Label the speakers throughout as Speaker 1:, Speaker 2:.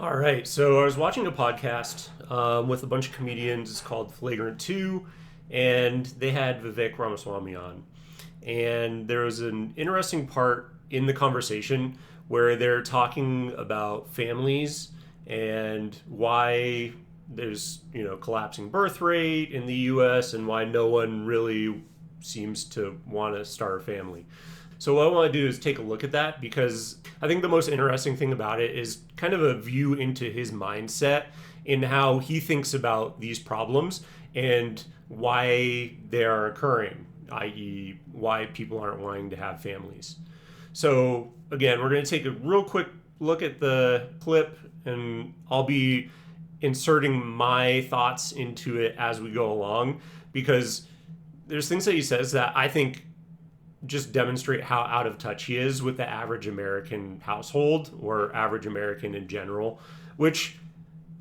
Speaker 1: All right, so I was watching a podcast with a bunch of comedians. It's called Flagrant 2, and they had Vivek Ramaswamy on. And there was an interesting part in the conversation where they're talking about families and why there's, collapsing birth rate in the US and why no one really seems to want to start a family. So what I want to do is take a look at that because I think the most interesting thing about it is kind of a view into his mindset in how he thinks about these problems and why they are occurring, i.e., why people aren't wanting to have families. So again, we're going to take a real quick look at the clip and I'll be inserting my thoughts into it as we go along because there's things that he says that I think just demonstrate how out of touch he is with the average American household or average American in general, which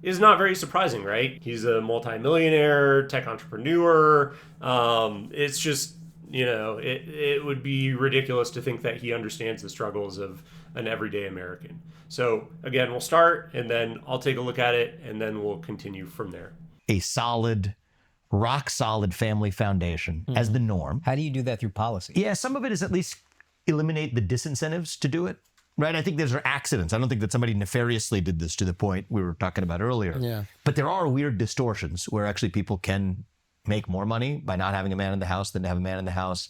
Speaker 1: is not very surprising, right? He's a multimillionaire, tech entrepreneur. It's just, it would be ridiculous to think that he understands the struggles of an everyday American. So again, we'll start and then I'll take a look at it and then we'll continue from there.
Speaker 2: A solid, rock solid family foundation as the norm.
Speaker 3: How do you do that through policy?
Speaker 2: Yeah, some of it is at least eliminate the disincentives to do it, right? I think those are accidents. I don't think that somebody nefariously did this to the point we were talking about earlier.
Speaker 3: Yeah.
Speaker 2: But there are weird distortions where actually people can make more money by not having a man in the house than to have a man in the house.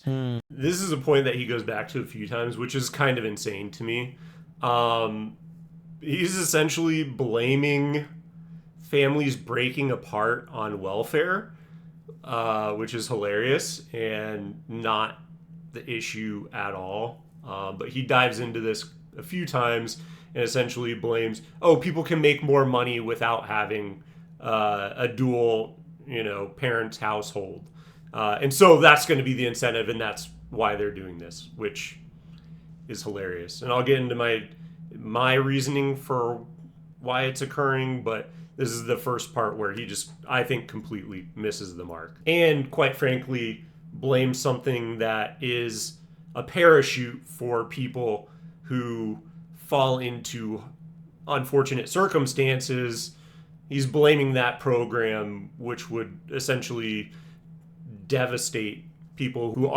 Speaker 1: This is a point that he goes back to a few times, which is kind of insane to me. He's essentially blaming families breaking apart on welfare, which is hilarious and not the issue at all. But he dives into this a few times and essentially blames, people can make more money without having a dual, parent household. And so that's going to be the incentive, and that's why they're doing this, which is hilarious. And I'll get into my reasoning for why it's occurring, but this is the first part where he just, I think, completely misses the mark. And quite frankly, blames something that is a parachute for people who fall into unfortunate circumstances. He's blaming that program, which would essentially devastate people who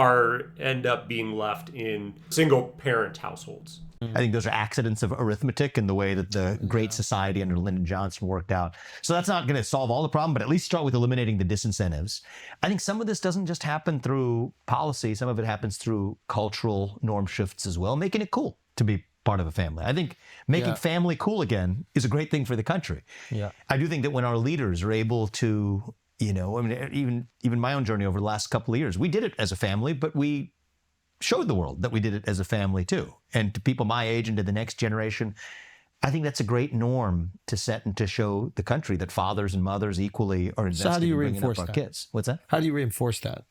Speaker 1: end up being left in single parent households.
Speaker 2: I think those are accidents of arithmetic and the way that the Great Society under Lyndon Johnson worked out. So that's not going to solve all the problem, but at least start with eliminating the disincentives. I think some of this doesn't just happen through policy. Some of it happens through cultural norm shifts as well, making it cool to be part of a family. I think making family cool again is a great thing for the country.
Speaker 3: Yeah.
Speaker 2: I do think that when our leaders are able to, even my own journey over the last couple of years, we did it as a family, but we showed the world that we did it as a family too. And to people my age and to the next generation, I think that's a great norm to set and to show the country that fathers and mothers equally are invested
Speaker 3: how do you
Speaker 2: in bringing
Speaker 3: reinforce
Speaker 2: up our
Speaker 3: that?
Speaker 2: kids. What's that?
Speaker 3: How do you reinforce that?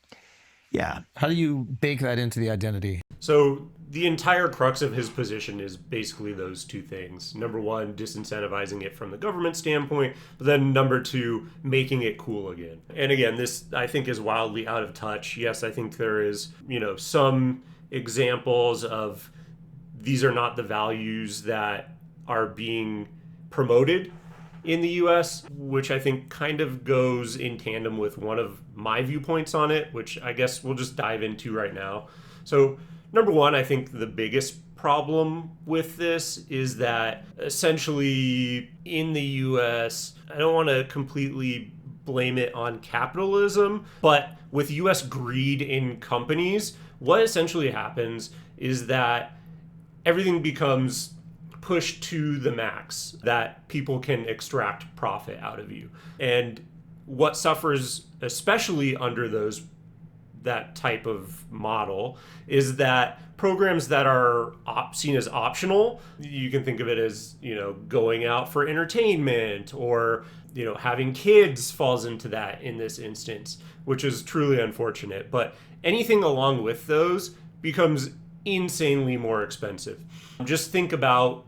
Speaker 2: Yeah.
Speaker 3: How do you bake that into the identity?
Speaker 1: So the entire crux of his position is basically those two things. Number one, disincentivizing it from the government standpoint, but then number two, making it cool again. And again, this I think is wildly out of touch. Yes, I think there is, some examples of these are not the values that are being promoted in the US, which I think kind of goes in tandem with one of my viewpoints on it, which I guess we'll just dive into right now. So number one, I think the biggest problem with this is that essentially in the US, I don't want to completely blame it on capitalism, but with US greed in companies, what essentially happens is that everything becomes pushed to the max, that people can extract profit out of you. And what suffers especially under that type of model is that programs that are seen as optional, you can think of it as, going out for entertainment or, having kids falls into that in this instance, which is truly unfortunate. But anything along with those becomes insanely more expensive. Just think about,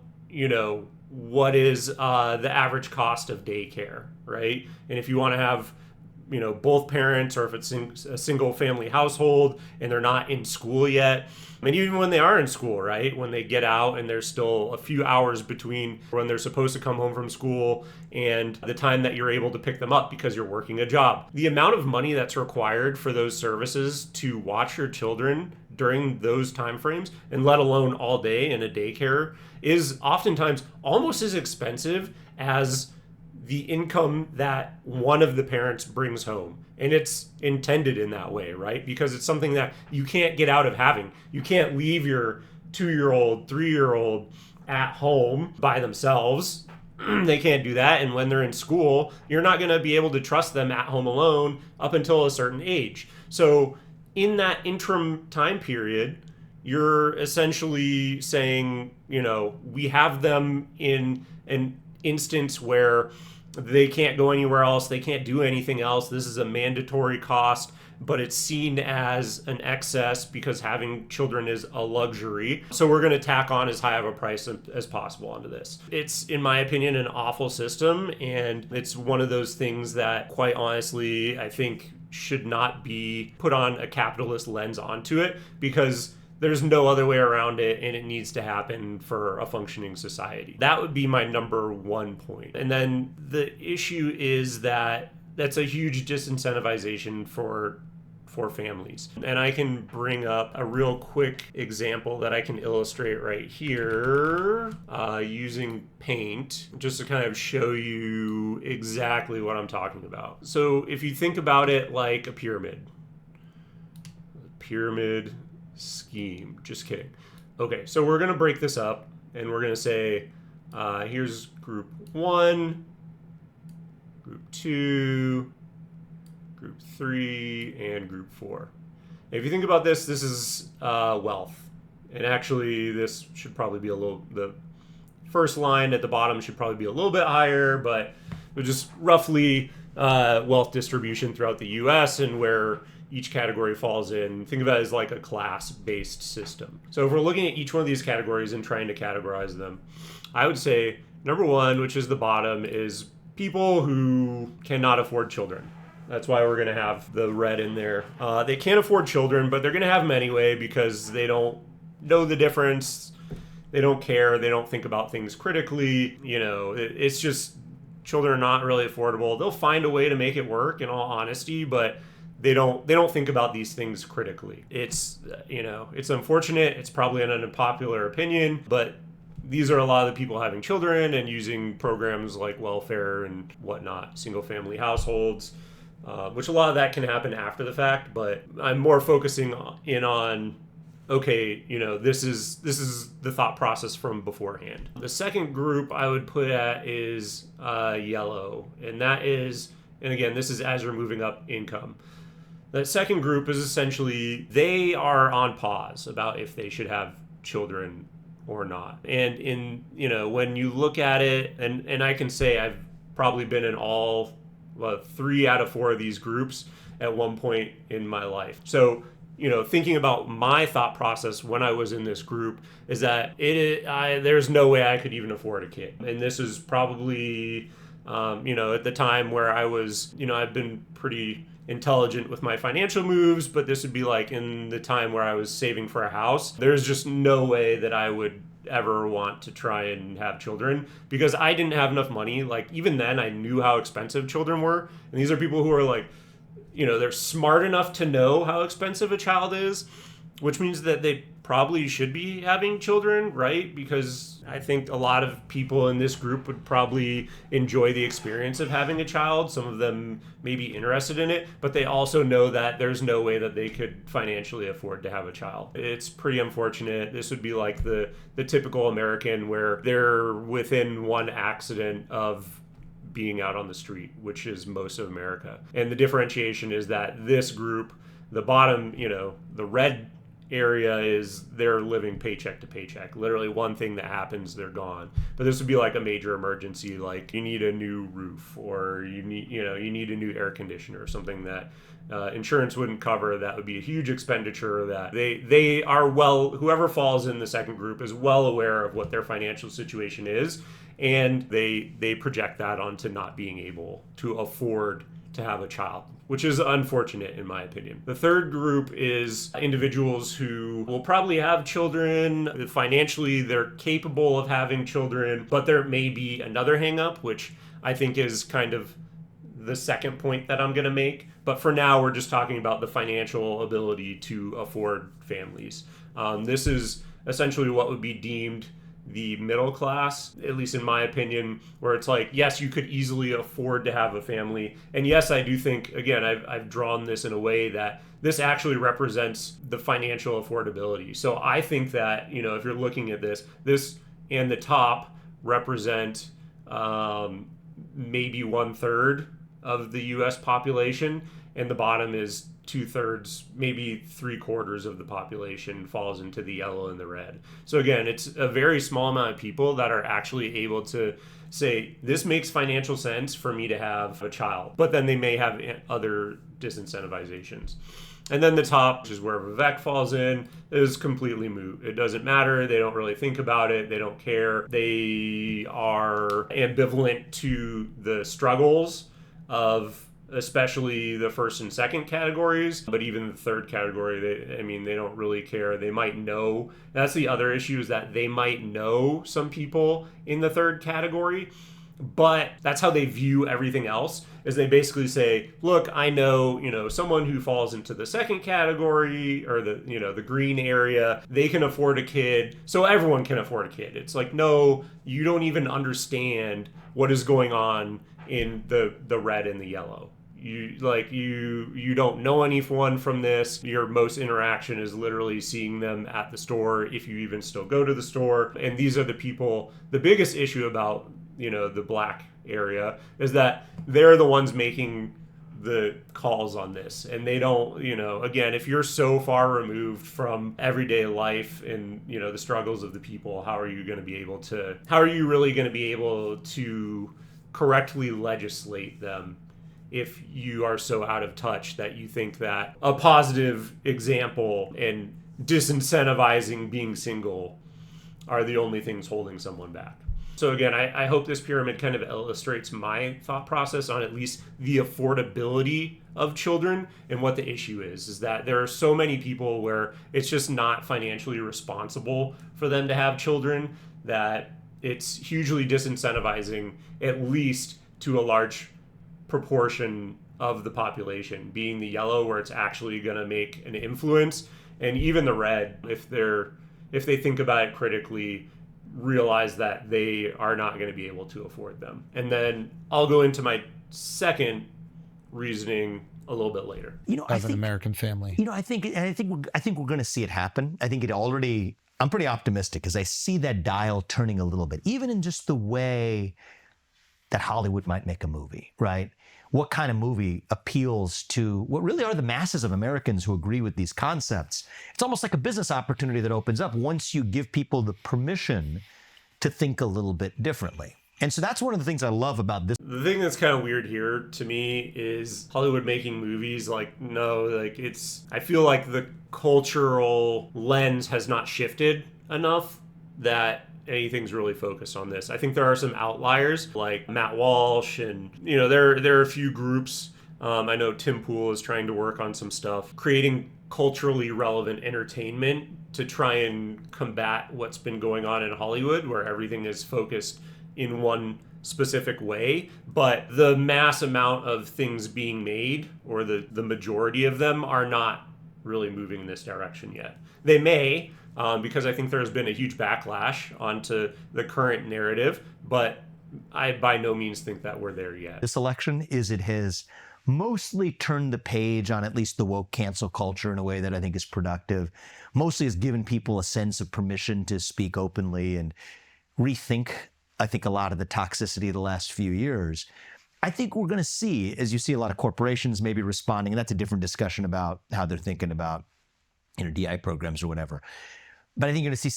Speaker 1: what is the average cost of daycare, right? And if you want to have both parents, or if it's a single family household and they're not in school yet. And even when they are in school, right? When they get out and there's still a few hours between when they're supposed to come home from school and the time that you're able to pick them up because you're working a job. The amount of money that's required for those services to watch your children during those time frames, and let alone all day in a daycare, is oftentimes almost as expensive as the income that one of the parents brings home. And it's intended in that way, right? Because it's something that you can't get out of having. You can't leave your 2-year-old, 3-year-old at home by themselves. They can't do that. And when they're in school, you're not going to be able to trust them at home alone up until a certain age. So in that interim time period, you're essentially saying, we have them in an instance where they can't go anywhere else. They can't do anything else. This is a mandatory cost, but it's seen as an excess because having children is a luxury. So we're going to tack on as high of a price as possible onto this. It's, in my opinion, an awful system. And it's one of those things that, quite honestly, I think should not be put on a capitalist lens onto it, because there's no other way around it, and it needs to happen for a functioning society. That would be my number one point. And then the issue is that that's a huge disincentivization for families. And I can bring up a real quick example that I can illustrate right here using Paint, just to kind of show you exactly what I'm talking about. So if you think about it like a pyramid scheme. Just kidding. Okay, so we're going to break this up, and we're going to say, here's group 1, group 2, group 3, and group 4. If you think about this is wealth. And actually, this should probably be the first line at the bottom should probably be a little bit higher, but we're just roughly wealth distribution throughout the U.S. and where each category falls in. Think of it as like a class-based system. So if we're looking at each one of these categories and trying to categorize them, I would say number 1, which is the bottom, is people who cannot afford children. That's why we're going to have the red in there. They can't afford children, but they're going to have them anyway because they don't know the difference. They don't care. They don't think about things critically. It's just children are not really affordable. They'll find a way to make it work, in all honesty, but they don't think about these things critically. It's it's unfortunate. It's probably an unpopular opinion, but these are a lot of the people having children and using programs like welfare and whatnot, single family households, which a lot of that can happen after the fact. But I'm more focusing in on, okay, this is the thought process from beforehand. The second group I would put at is yellow, and that is, and again, this is as you're moving up income. The second group is essentially, they are on pause about if they should have children or not. And when you look at it, and I can say I've probably been in all 3 out of 4 of these groups at one point in my life. So, thinking about my thought process when I was in this group is that there's no way I could even afford a kid. And this is probably, at the time where I was, I've been pretty intelligent with my financial moves, but this would be like in the time where I was saving for a house. There's just no way that I would ever want to try and have children because I didn't have enough money. Like, even then I knew how expensive children were. And these are people who are like, they're smart enough to know how expensive a child is, which means that they probably should be having children, right? Because I think a lot of people in this group would probably enjoy the experience of having a child. Some of them may be interested in it, but they also know that there's no way that they could financially afford to have a child. It's pretty unfortunate. This would be like the typical American where they're within one accident of being out on the street, which is most of America. And the differentiation is that this group, the bottom, the red area, is they're living paycheck to paycheck. Literally one thing that happens, they're gone. But this would be like a major emergency, like you need a new roof, or you need a new air conditioner, or something that insurance wouldn't cover. That would be a huge expenditure that they are whoever falls in the second group is well aware of what their financial situation is, and they project that onto not being able to afford to have a child, which is unfortunate in my opinion. The third group is individuals who will probably have children. Financially, they're capable of having children, but there may be another hang up, which I think is kind of the second point that I'm going to make. But for now, we're just talking about the financial ability to afford families. This is essentially what would be deemed the middle class, at least in my opinion, where it's like, yes, you could easily afford to have a family. And yes, I do think, again, I've drawn this in a way that this actually represents the financial affordability. So I think that, you know, if you're looking at this and the top represent maybe 1/3 of the US population, and the bottom is 2/3, maybe 3/4 of the population falls into the yellow and the red. So again, it's a very small amount of people that are actually able to say, this makes financial sense for me to have a child. But then they may have other disincentivizations. And then the top, which is where Vivek falls in, is completely moot. It doesn't matter. They don't really think about it. They don't care. They are ambivalent to the struggles of especially the first and second categories, but even the third category, they don't really care. They might know. That's the other issue, is that they might know some people in the third category, but that's how they view everything else, is they basically say, look, I know, someone who falls into the second category or the green area, they can afford a kid, so everyone can afford a kid. It's like, no, you don't even understand what is going on in the red and the yellow. You don't know anyone from this. Your most interaction is literally seeing them at the store, if you even still go to the store. And these are the people. The biggest issue about the black area is that they're the ones making the calls on this, and they don't, again, if you're so far removed from everyday life and the struggles of the people, how are you really going to be able to correctly legislate them if you are so out of touch that you think that a positive example and disincentivizing being single are the only things holding someone back? So again, I hope this pyramid kind of illustrates my thought process on at least the affordability of children, and what the issue is that there are so many people where it's just not financially responsible for them to have children, that it's hugely disincentivizing, at least to a large proportion of the population, being the yellow, where it's actually going to make an influence, and even the red, if they think about it critically, realize that they are not going to be able to afford them. And then I'll go into my second reasoning a little bit later.
Speaker 3: As an American family.
Speaker 2: I think we're going to see it happen. I think it already. I'm pretty optimistic because I see that dial turning a little bit, even in just the way that Hollywood might make a movie, right? What kind of movie appeals to what really are the masses of Americans who agree with these concepts? It's almost like a business opportunity that opens up once you give people the permission to think a little bit differently. And so that's one of the things I love about this.
Speaker 1: The thing that's kind of weird here to me is Hollywood making movies. I feel like the cultural lens has not shifted enough that anything's really focused on this. I think there are some outliers like Matt Walsh, and there are a few groups. I know Tim Pool is trying to work on some stuff, creating culturally relevant entertainment to try and combat what's been going on in Hollywood, where everything is focused in one specific way. But the mass amount of things being made, or the majority of them, are not really moving in this direction yet. They may, because I think there's been a huge backlash onto the current narrative, but I by no means think that we're there yet.
Speaker 2: This election it has mostly turned the page on at least the woke cancel culture in a way that I think is productive. Mostly has given people a sense of permission to speak openly and rethink, I think, a lot of the toxicity of the last few years. I think we're going to see, as you see a lot of corporations maybe responding, and that's a different discussion about how they're thinking about DI programs or whatever. But I think you're going to see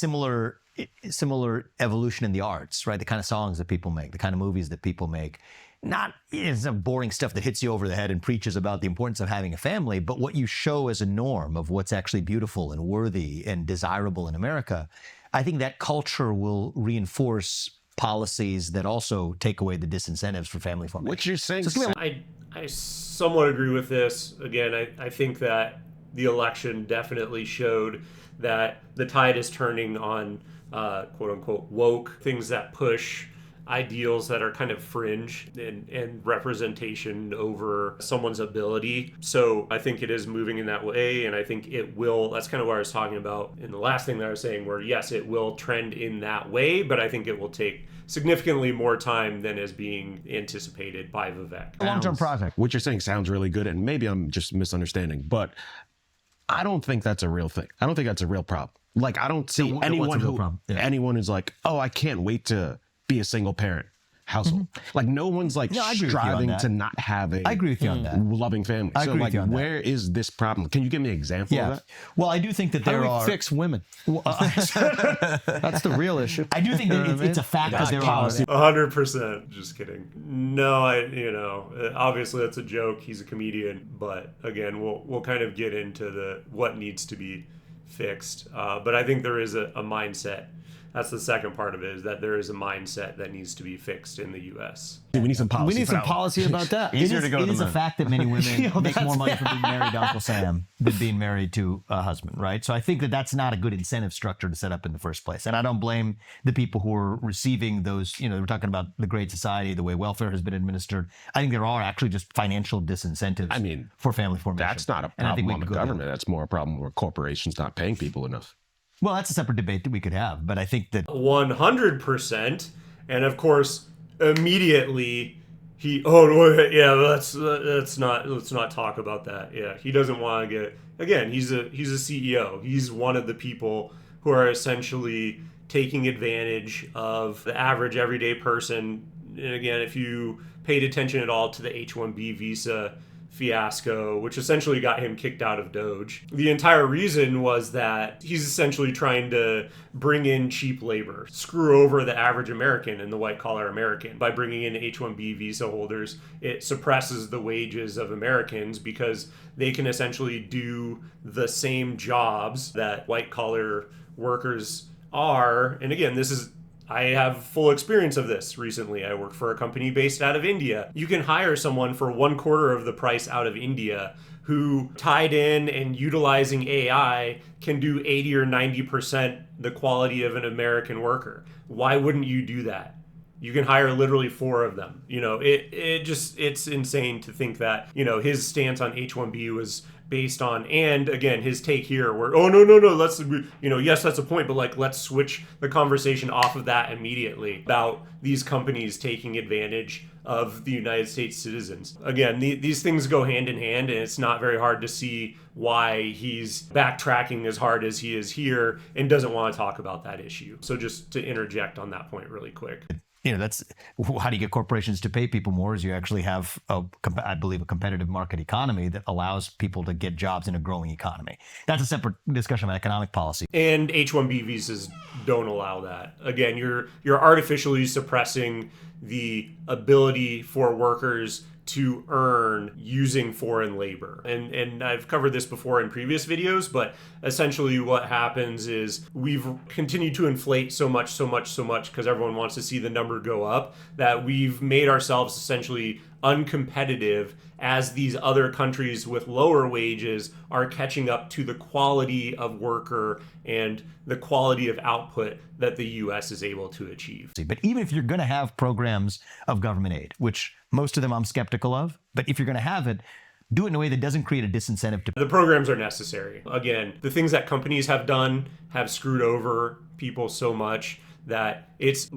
Speaker 2: similar evolution in the arts, right? The kind of songs that people make, the kind of movies that people make. Not some boring stuff that hits you over the head and preaches about the importance of having a family, but what you show as a norm of what's actually beautiful and worthy and desirable in America. I think that culture will reinforce policies that also take away the disincentives for family formation.
Speaker 4: What you're saying?
Speaker 1: I somewhat agree with this. Again, I think that the election definitely showed that the tide is turning on quote unquote woke, things that push ideals that are kind of fringe and representation over someone's ability. So I think it is moving in that way, and I think it will. That's kind of what I was talking about in the last thing that I was saying, where yes, it will trend in that way, but I think it will take significantly more time than is being anticipated by Vivek.
Speaker 2: A long-term project.
Speaker 4: What you're saying sounds really good, and maybe I'm just misunderstanding, but I don't think that's a real thing. I don't think that's a real problem. Like, I don't see anyone who's like, oh, I can't wait to be a single parent household. Like, no one's like striving to not have a
Speaker 2: I agree with you on that.
Speaker 4: loving family.
Speaker 2: I
Speaker 4: so
Speaker 2: agree
Speaker 4: like,
Speaker 2: with you on that.
Speaker 4: where is this problem? Can you give me an example of that?
Speaker 2: Well, I do think that there
Speaker 3: How
Speaker 2: are.
Speaker 3: do we fix women? That's the real issue.
Speaker 2: I do think that it's a fact that there are.
Speaker 1: 100%. Just kidding. No, obviously that's a joke. He's a comedian, but again, we'll kind of get into what needs to be fixed. But I think there is a mindset. That's the second part of it, is that there is a mindset that needs to be fixed in the U.S.
Speaker 4: We need some policy.
Speaker 3: We need some policy about that.
Speaker 2: It is a fact that many women make more money from being married to Uncle Sam than being married to a husband, right? So I think that that's not a good incentive structure to set up in the first place. And I don't blame the people who are receiving those, we're talking about the Great Society, the way welfare has been administered. I think there are actually just financial disincentives for family formation.
Speaker 4: That's not a problem on the government. That's more a problem where corporations not paying people enough.
Speaker 2: Well, that's a separate debate that we could have, but I think that
Speaker 1: 100%, and of course, immediately let's not talk about that. Yeah, he doesn't want to get, again, he's a CEO. He's one of the people who are essentially taking advantage of the average everyday person. And again, if you paid attention at all to the H-1B visa fiasco, which essentially got him kicked out of Doge. The entire reason was that he's essentially trying to bring in cheap labor, screw over the average American and the white-collar American. By bringing in H-1B visa holders, it suppresses the wages of Americans because they can essentially do the same jobs that white-collar workers are. And again, I have full experience of this recently. I work for a company based out of India. You can hire someone for 1/4 of the price out of India who, tied in and utilizing AI, can do 80 or 90% the quality of an American worker. Why wouldn't you do that? You can hire literally 4 of them. It's insane to think that, his stance on H-1B was based on, and again, his take here where, yes, that's a point, but let's switch the conversation off of that immediately about these companies taking advantage of the United States citizens. Again, these things go hand in hand, and it's not very hard to see why he's backtracking as hard as he is here and doesn't want to talk about that issue. So just to interject on that point really quick.
Speaker 2: That's how do you get corporations to pay people more, is you actually have, I believe, a competitive market economy that allows people to get jobs in a growing economy. That's a separate discussion on economic policy.
Speaker 1: And H-1B visas don't allow that. Again, you're artificially suppressing the ability for workers to earn using foreign labor. And I've covered this before in previous videos, but essentially what happens is we've continued to inflate so much because everyone wants to see the number go up, that we've made ourselves essentially uncompetitive as these other countries with lower wages are catching up to the quality of worker and the quality of output that the U.S. is able to achieve.
Speaker 2: But even if you're going to have programs of government aid, which most of them I'm skeptical of, but if you're going to have it, do it in a way that doesn't create a disincentive to...
Speaker 1: The programs are necessary. Again, the things that companies have done have screwed over people so much that it's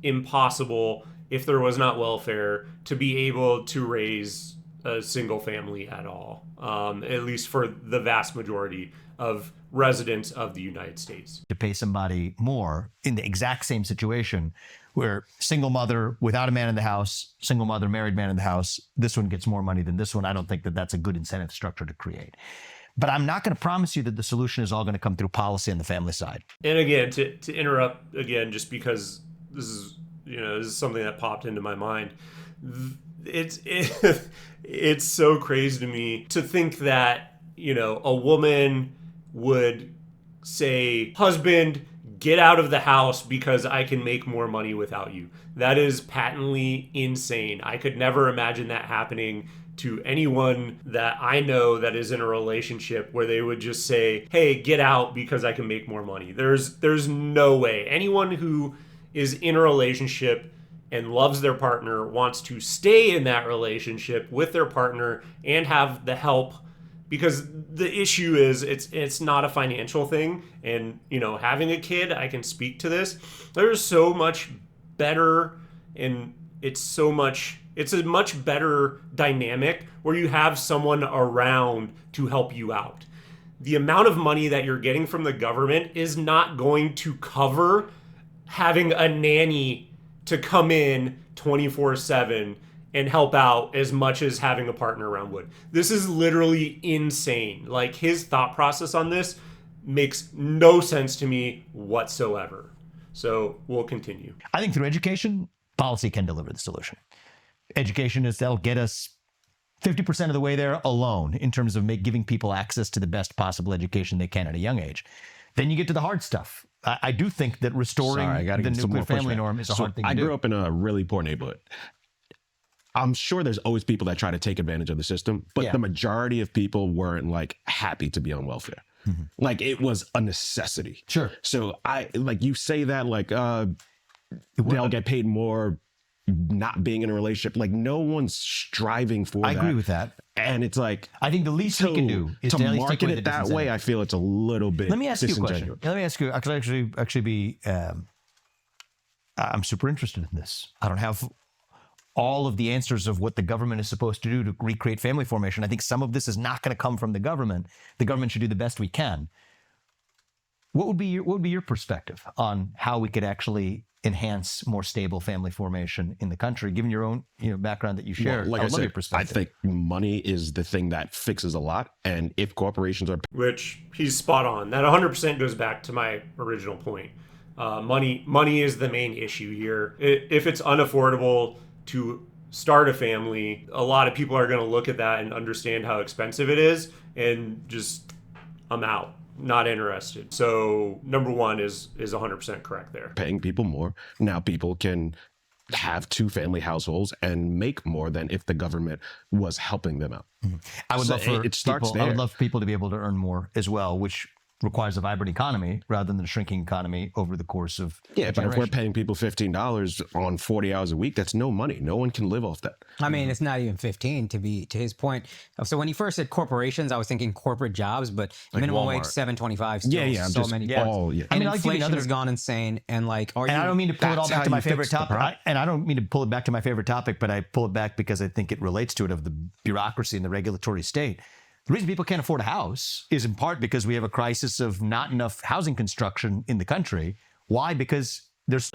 Speaker 1: impossible, if there was not welfare, to be able to raise a single family at all, at least for the vast majority of residents of the United States.
Speaker 2: To pay somebody more in the exact same situation where single mother without a man in the house, single mother, married man in the house, this one gets more money than this one. I don't think that that's a good incentive structure to create. But I'm not going to promise you that the solution is all going to come through policy on the family side.
Speaker 1: And again, to interrupt again, just because this is something that popped into my mind. It's so crazy to me to think that, a woman would say, husband, get out of the house because I can make more money without you. That is patently insane. I could never imagine that happening to anyone that I know that is in a relationship where they would just say, hey, get out because I can make more money. There's no way. Anyone who is in a relationship and loves their partner wants to stay in that relationship with their partner and have the help, because the issue is it's not a financial thing. And, you know, having a kid, I can speak to this. There's so much better, and it's a much better dynamic where you have someone around to help you out. The amount of money that you're getting from the government is not going to cover having a nanny to come in 24/7 and help out as much as having a partner around would. This is literally insane. Like, his thought process on this makes no sense to me whatsoever. So we'll continue.
Speaker 2: I think through education, policy can deliver the solution. Education that'll get us 50% of the way there alone in terms of giving people access to the best possible education they can at a young age. Then you get to the hard stuff. I do think that restoring the nuclear family norm is a hard thing to do.
Speaker 4: I grew up in a really poor neighborhood. I'm sure there's always people that try to take advantage of the system, but the majority of people weren't like happy to be on welfare. Mm-hmm. Like, it was a necessity.
Speaker 2: Sure.
Speaker 4: So you say that like they'll get paid more not being in a relationship. Like, no one's striving for that.
Speaker 2: I agree with that.
Speaker 4: And it's like,
Speaker 2: I think the least we can do is
Speaker 4: to market it that way. I feel it's a little bit.
Speaker 2: Let me ask you a question. Let me ask you. I could actually be. I'm super interested in this. I don't have all of the answers of what the government is supposed to do to recreate family formation. I think some of this is not going to come from the government. The government should do the best we can. What would be your perspective on how we could actually enhance more stable family formation in the country, given your own background that you share?
Speaker 4: Well, like I said, I think money is the thing that fixes a lot. And if corporations are...
Speaker 1: Which he's spot on. That 100% goes back to my original point. Money is the main issue here. If it's unaffordable to start a family, a lot of people are going to look at that and understand how expensive it is and just, I'm out. Not interested. So number one is 100% correct there.
Speaker 4: Paying people more. Now people can have 2-family households and make more than if the government was helping them out.
Speaker 2: Mm-hmm. I would love people to be able to earn more as well, which requires a vibrant economy rather than a shrinking economy over the course of
Speaker 4: but if we're paying people $15 on 40 hours a week, that's no money. No one can live off that.
Speaker 5: I mean, it's not even 15 to his point. So when he first said corporations, I was thinking corporate jobs, but like minimum wage $7.25 still many. And inflation has gone insane. And I
Speaker 2: don't mean to pull it all back to my favorite topic. And I don't mean to pull it back to my favorite topic, but I pull it back because I think it relates to it, of the bureaucracy and the regulatory state. The reason people can't afford a house is in part because we have a crisis of not enough housing construction in the country. Why? Because there's...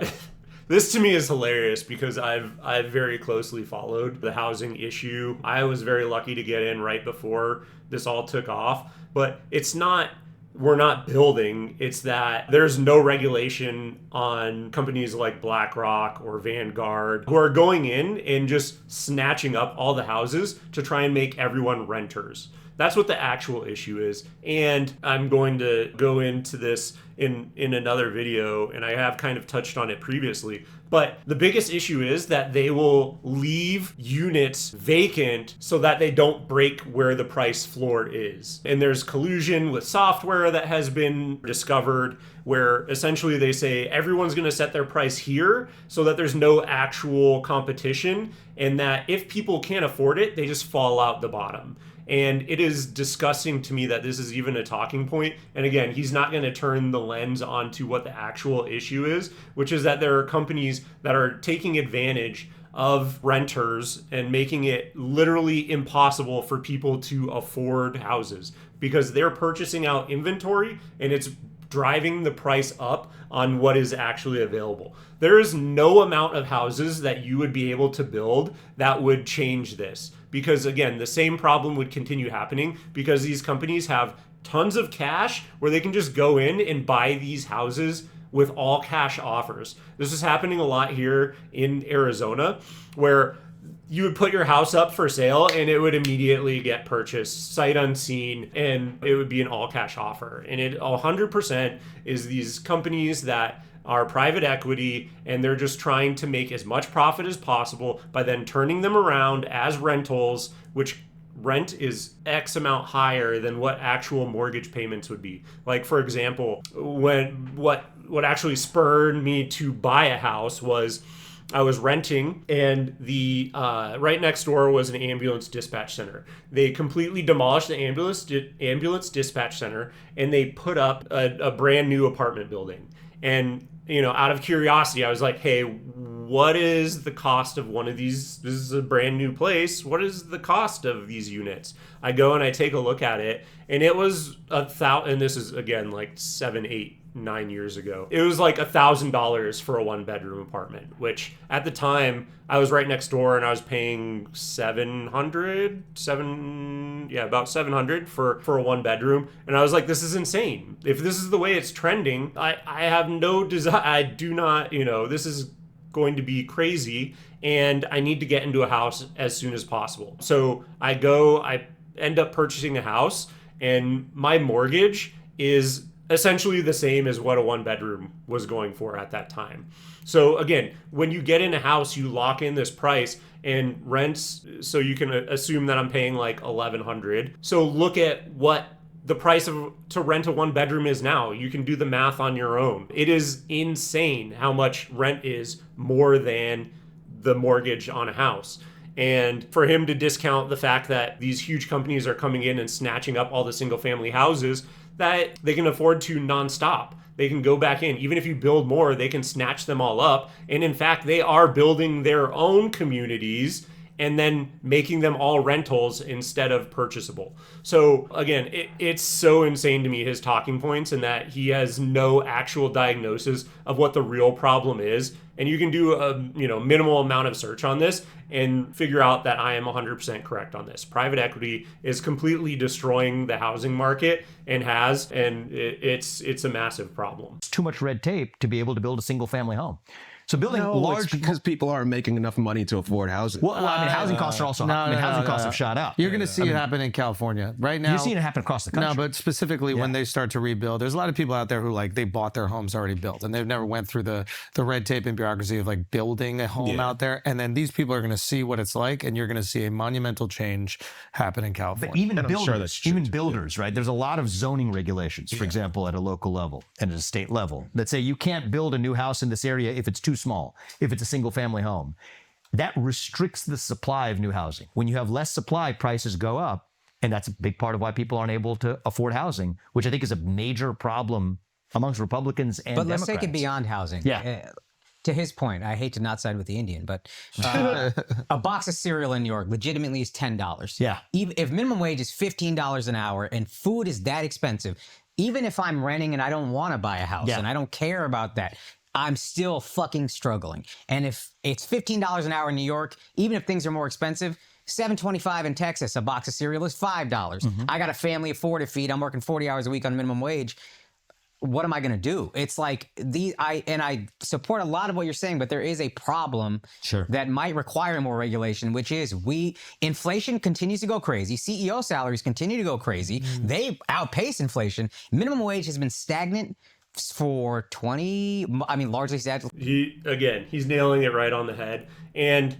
Speaker 1: This to me is hilarious because I've very closely followed the housing issue. I was very lucky to get in right before this all took off, but it's not... We're not building. It's that there's no regulation on companies like BlackRock or Vanguard who are going in and just snatching up all the houses to try and make everyone renters. That's what the actual issue is. And I'm going to go into this in another video, and I have kind of touched on it previously. But the biggest issue is that they will leave units vacant so that they don't break where the price floor is. And there's collusion with software that has been discovered where essentially they say everyone's going to set their price here so that there's no actual competition, and that if people can't afford it, they just fall out the bottom. And it is disgusting to me that this is even a talking point. And again, he's not going to turn the lens onto what the actual issue is, which is that there are companies that are taking advantage of renters and making it literally impossible for people to afford houses because they're purchasing out inventory and it's driving the price up on what is actually available. There is no amount of houses that you would be able to build that would change this. Because again, the same problem would continue happening because these companies have tons of cash where they can just go in and buy these houses with all cash offers. This is happening a lot here in Arizona, where you would put your house up for sale and it would immediately get purchased sight unseen, and it would be an all cash offer. And it 100% is these companies that are private equity, and they're just trying to make as much profit as possible by then turning them around as rentals, which rent is X amount higher than what actual mortgage payments would be. Like, for example, what actually spurred me to buy a house was I was renting, and the right next door was an ambulance dispatch center. They completely demolished the ambulance dispatch center, and they put up a brand new apartment building. And, out of curiosity, I was like, hey, what is the cost of one of these? This is a brand new place. What is the cost of these units? I go and I take a look at it, and it was and this is, again, like 7, 8, 9 years ago. It was like $1,000 for a 1-bedroom apartment, which at the time I was right next door and I was paying about $700 for a 1-bedroom. And I was like, this is insane. If this is the way it's trending, I have no desire. I do not, this is going to be crazy, and I need to get into a house as soon as possible. So I end up purchasing a house, and my mortgage is essentially the same as what a 1-bedroom was going for at that time. So again, when you get in a house, you lock in this price and rents, so you can assume that I'm paying like $1,100. So look at what the price to rent a 1-bedroom is now. You can do the math on your own. It is insane how much rent is more than the mortgage on a house. And for him to discount the fact that these huge companies are coming in and snatching up all the single family houses that they can afford to nonstop. They can go back in. Even if you build more, they can snatch them all up. And in fact, they are building their own communities and then making them all rentals instead of purchasable. So again, it's so insane to me, his talking points, and that he has no actual diagnosis of what the real problem is. And you can do a minimal amount of search on this and figure out that I am 100% correct on this. Private equity is completely destroying the housing market and it's a massive problem.
Speaker 2: It's too much red tape to be able to build a single family home. So building large,
Speaker 4: because people aren't making enough money to afford housing.
Speaker 2: Well, housing costs are also housing costs have shot up.
Speaker 3: You're going to see it happen in California right now.
Speaker 2: You're seeing it happen across the country.
Speaker 3: No, but specifically when they start to rebuild, there's a lot of people out there who they bought their homes already built, and they've never went through the red tape and bureaucracy of building a home out there. And then these people are going to see what it's like, and you're going to see a monumental change happen in California.
Speaker 2: But even builders, right? There's a lot of zoning regulations, for example, at a local level and at a state level that say you can't build a new house in this area if it's too small, if it's a single family home. That restricts the supply of new housing. When you have less supply, prices go up. And that's a big part of why people aren't able to afford housing, which I think is a major problem amongst Republicans and Democrats.
Speaker 5: But let's take it beyond housing.
Speaker 2: Yeah.
Speaker 5: To his point, I hate to not side with the Indian, but a box of cereal in New York legitimately is $10.
Speaker 2: Yeah.
Speaker 5: Even if minimum wage is $15 an hour and food is that expensive, even if I'm renting and I don't want to buy a house and I don't care about that, I'm still fucking struggling. And if it's $15 an hour in New York, even if things are more expensive, $7.25 in Texas, a box of cereal is $5. Mm-hmm. I got a family of 4 to feed. I'm working 40 hours a week on minimum wage. What am I going to do? It's like I support a lot of what you're saying, but there is a problem that might require more regulation, which is inflation continues to go crazy. CEO salaries continue to go crazy. They outpace inflation. Minimum wage has been stagnant for largely stagnant.
Speaker 1: He's nailing it right on the head. And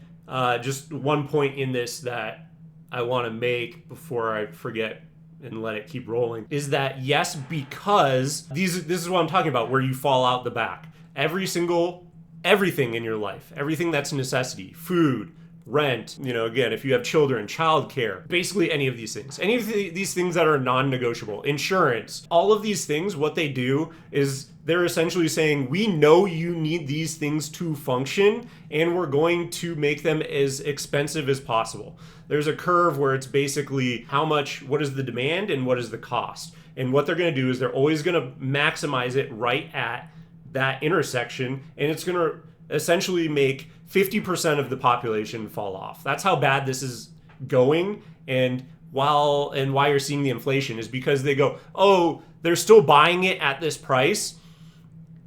Speaker 1: just one point in this that I want to make before I forget and let it keep rolling is that yes, because this is what I'm talking about, where you fall out the back. Everything in your life, everything that's a necessity, food, rent, again, if you have children, childcare, basically any of these things, these things that are non-negotiable, insurance, all of these things, what they do is they're essentially saying, we know you need these things to function, and we're going to make them as expensive as possible. There's a curve where it's basically what is the demand and what is the cost. And what they're going to do is they're always going to maximize it right at that intersection, and it's going to essentially make 50% of the population fall off. That's how bad this is going. And why you're seeing the inflation is because they go, oh, they're still buying it at this price.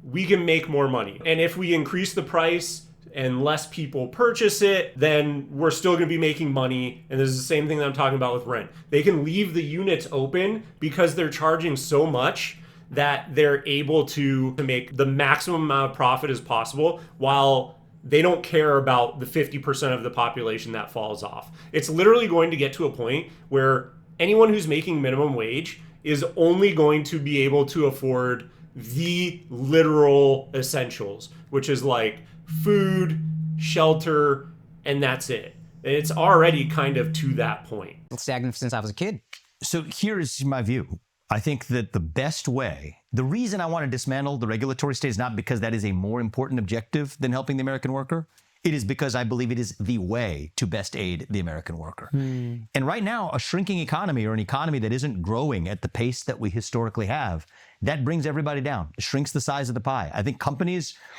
Speaker 1: We can make more money. And if we increase the price and less people purchase it, then we're still going to be making money. And this is the same thing that I'm talking about with rent. They can leave the units open because they're charging so much that they're able to make the maximum amount of profit as possible while they don't care about the 50% of the population that falls off. It's literally going to get to a point where anyone who's making minimum wage is only going to be able to afford the literal essentials, which is like food, shelter, and that's it. And it's already kind of to that point.
Speaker 5: It's stagnant since I was a kid.
Speaker 2: So here is my view. I think that the best way, the reason I want to dismantle the regulatory state is not because that is a more important objective than helping the American worker. It is because I believe it is the way to best aid the American worker. And right now, a shrinking economy or an economy that isn't growing at the pace that we historically have, that brings everybody down. It shrinks the size of the pie. I think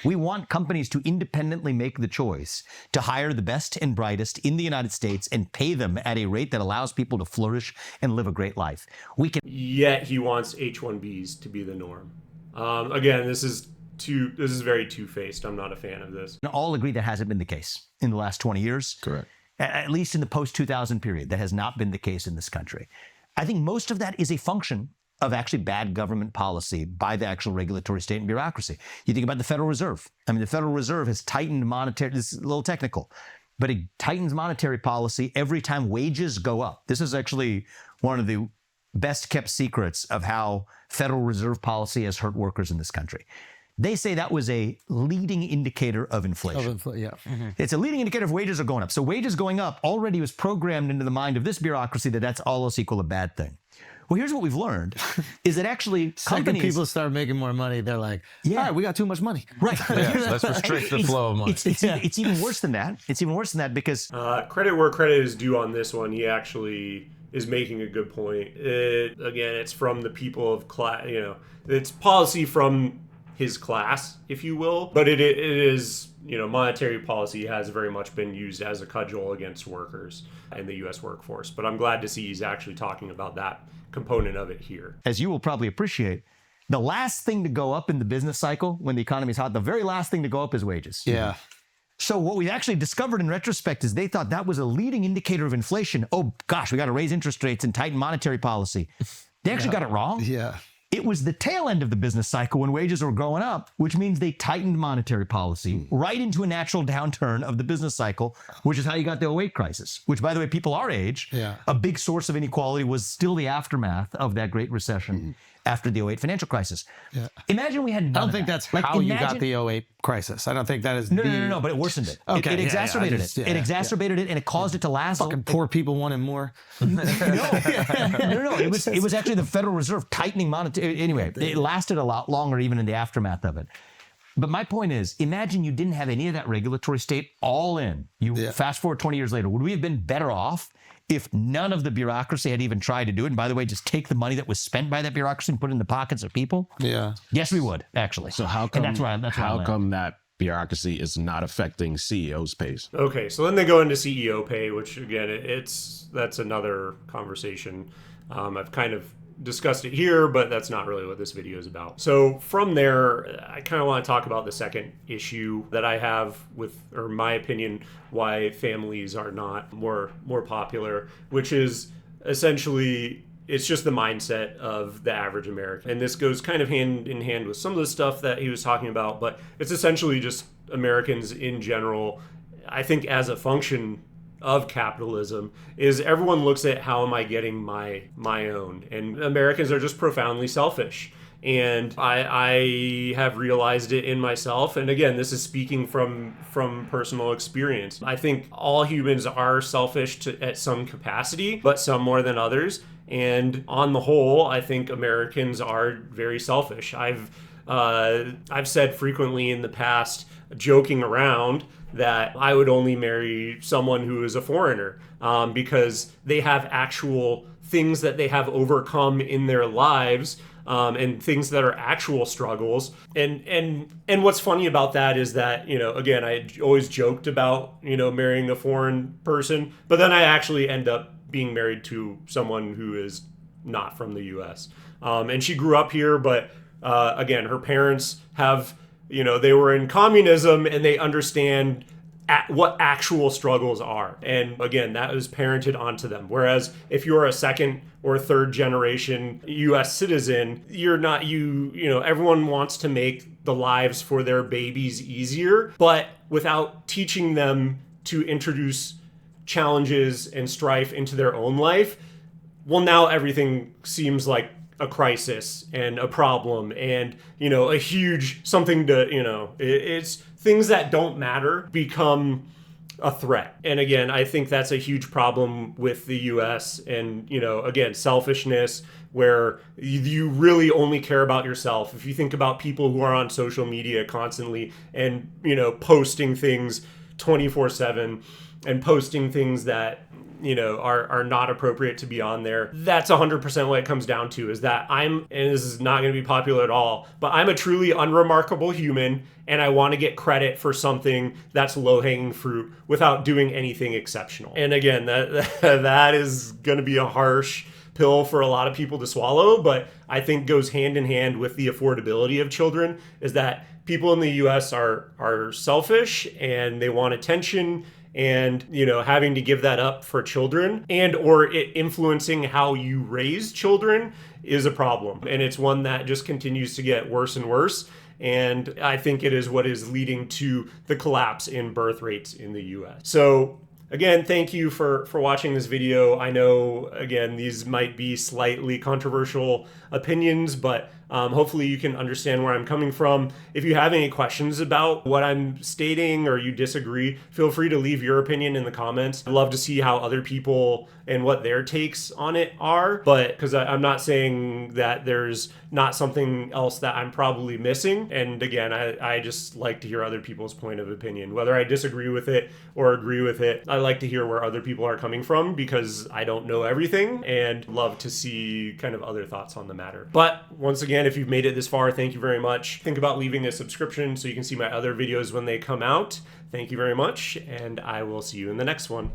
Speaker 2: we want companies to independently make the choice to hire the best and brightest in the United States and pay them at a rate that allows people to flourish and live a great life.
Speaker 1: Yet he wants H-1Bs to be the norm. Again, this is very two-faced. I'm not a fan of this.
Speaker 2: All agree that hasn't been the case in the last 20 years.
Speaker 4: Correct.
Speaker 2: At least in the post-2000 period, that has not been the case in this country. I think most of that is a function of actually bad government policy by the actual regulatory state and bureaucracy. You think about the Federal Reserve. I mean, the Federal Reserve has tightened monetary, this is a little technical, but it tightens monetary policy every time wages go up. This is actually one of the best kept secrets of how Federal Reserve policy has hurt workers in this country. They say that was a leading indicator of inflation. It's a leading indicator of wages are going up. So wages going up already was programmed into the mind of this bureaucracy that that's all else equal a bad thing. Well, here's what we've learned, is that actually companies...
Speaker 3: people start making more money, they're like, all right, we got too much money.
Speaker 2: Right.
Speaker 6: Let's restrict the flow of money.
Speaker 2: It's even worse than that. It's even worse than that because...
Speaker 1: Credit where credit is due on this one. He actually is making a good point. Again, it's from the people of class, it's policy from his class, if you will. But it is, monetary policy has very much been used as a cudgel against workers in the U.S. workforce. But I'm glad to see he's actually talking about that component of it here.
Speaker 2: As you will probably appreciate, the last thing to go up in the business cycle when the economy is hot, the very last thing to go up is wages.
Speaker 3: Yeah.
Speaker 2: So what we actually discovered in retrospect is they thought that was a leading indicator of inflation. Oh, gosh, we got to raise interest rates and tighten monetary policy. They actually got it wrong.
Speaker 3: Yeah.
Speaker 2: It was the tail end of the business cycle when wages were going up, which means they tightened monetary policy right into a natural downturn of the business cycle, which is how you got the '08 crisis, which, by the way, people our age, a big source of inequality was still the aftermath of that Great Recession after the '08 financial crisis. Yeah. Imagine we had none
Speaker 3: I don't
Speaker 2: of
Speaker 3: think
Speaker 2: that.
Speaker 3: that's how you got the '08 crisis. I don't think that is
Speaker 2: No, but it worsened it.
Speaker 3: Okay,
Speaker 2: It exacerbated it. It exacerbated it, and it caused it to last.
Speaker 3: Fucking poor people wanted more.
Speaker 2: No. It was actually the Federal Reserve tightening monetary. Anyway, it lasted a lot longer even in the aftermath of it. But my point is, imagine you didn't have any of that regulatory state all in. Fast forward 20 years later, would we have been better off if none of the bureaucracy had even tried to do it? And by the way, just take the money that was spent by that bureaucracy and put it in the pockets of people?
Speaker 3: Yeah.
Speaker 2: Yes, we would, actually.
Speaker 4: So how come, how come that bureaucracy is not affecting CEOs' pays?
Speaker 1: Okay, so then they go into CEO pay, which again, that's another conversation. I've kind of discussed it here, but that's not really what this video is about. So from there, I kind of want to talk about the second issue that I have with, or my opinion, why families are not more popular, which is essentially it's just the mindset of the average American. And this goes kind of hand in hand with some of the stuff that he was talking about, but it's essentially just Americans in general, I think as a function of capitalism, is everyone looks at how am I getting my own, and Americans are just profoundly selfish. And I have realized it in myself. And again, this is speaking from personal experience. I think all humans are selfish at some capacity, but some more than others. And on the whole, I think Americans are very selfish. I've said frequently in the past, joking around, that I would only marry someone who is a foreigner because they have actual things that they have overcome in their lives, and things that are actual struggles. And what's funny about that is that, again, I always joked about, marrying a foreign person, but then I actually end up being married to someone who is not from the U.S. And she grew up here, but again, her parents have they were in communism and they understand what actual struggles are. And again, that was parented onto them. Whereas if you're a second or third generation US citizen, you're not, everyone wants to make the lives for their babies easier, but without teaching them to introduce challenges and strife into their own life, well, now everything seems like a crisis and a problem and, a huge something to, it's things that don't matter become a threat. And again, I think that's a huge problem with the US and, again, selfishness, where you really only care about yourself. If you think about people who are on social media constantly and, posting things 24/7 and posting things that are not appropriate to be on there. That's 100% what it comes down to, is that and this is not going to be popular at all, but I'm a truly unremarkable human and I want to get credit for something that's low-hanging fruit without doing anything exceptional. And again, that is going to be a harsh pill for a lot of people to swallow, but I think goes hand in hand with the affordability of children, is that people in the US are selfish and they want attention, and having to give that up for children and or it influencing how you raise children is a problem, and it's one that just continues to get worse and worse. And I think it is what is leading to the collapse in birth rates in the US. So again, thank you for watching this video. I know, again, these might be slightly controversial opinions, but hopefully you can understand where I'm coming from. If you have any questions about what I'm stating or you disagree, feel free to leave your opinion in the comments. I'd love to see how other people and what their takes on it are, but because I'm not saying that there's not something else that I'm probably missing. And again, I just like to hear other people's point of opinion, whether I disagree with it or agree with it. I like to hear where other people are coming from because I don't know everything and love to see kind of other thoughts on the matter. But once again, if you've made it this far, thank you very much. Think about leaving a subscription so you can see my other videos when they come out. Thank you very much, and I will see you in the next one.